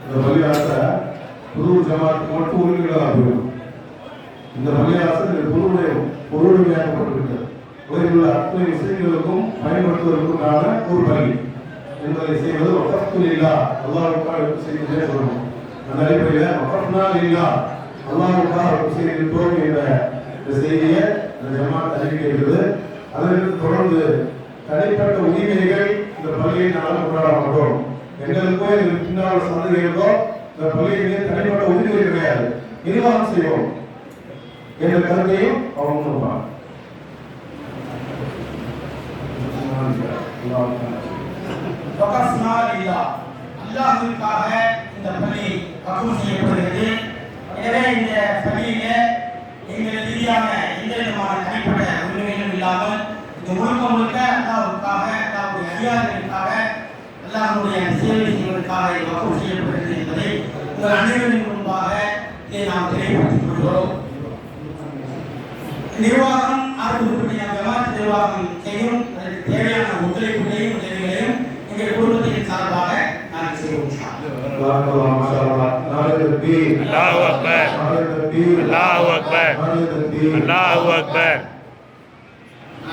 இந்த பள்ளியாசை புது ஜமாத்துக்கு மட்டும் உரிமைகளாக போயிடும். இந்த பள்ளியாசை பொருளுடைமையாக்கப்பட்டிருக்கிறது. உள்ள அத்தனை விஷயங்களுக்கும் பயன்படுத்துவதற்குண்டான ஒரு பள்ளி என்பதை செய்வது வகஃப்துலில்லா, அல்லாஹ்வுக்காக செய்தே சொல்லணும். அந்த அடிப்படையில் வகஃப்னாலில்லா, அல்லாஹ்வுக்காக செய்திருக்கிறோம் என்ற இந்த செய்தியை இந்த ஜமாத் அறிவிக்கிறது. அதற்கு தொடர்ந்து தனிப்பட்ட உரிமைகள் இந்த பள்ளியை நாங்கள் கொண்டாட மாட்டோம். எங்களுக்கோ எங்களுக்கு பின்னால் சந்ததிகளுக்கோ இந்த பள்ளியிலே தனிப்பட்ட உரிமைகள் கிடையாது, நிர்வாகம் செய்வோம் என்ற கருத்தையும் அவங்க முன்வைப்பாங்க. அல்லாஹ்வுக்காக இந்த பள்ளி வக்ஃப் செய்யப்படுகிறது. எனவே இந்த பள்ளியில எங்கள் ரீதியான எந்த விதமான தனிப்பட்ட உரிமைகளும் இல்லாமல் இந்த முழுக்க அல்லாஹ்வுக்காக, அல்லாஹ்வுடைய அதிகாரிகளுக்காக, அல்லாஹ்வுடைய சேவை செய்வதற்காக இது வக்ஃப் செய்யப்படுகிறது என்பதை உங்கள் அனைவரின் முன்பாக இதை நாம் தெளிவுபடுத்திக் கொள்கிறோம். நிர்வாகம் ஆரம்பிக்கப்பட்ட ஜமாத் நிர்வாகம் செய்யும் தேவையான ஒத்துழைப்புகளையும் உதவிகளையும் எங்கள் குடும்பத்தின் சார்பாக நாங்கள் செய்வோம். அல்லாஹு அக்பர், அல்லாஹு அக்பர், அல்லாஹு அக்பர்.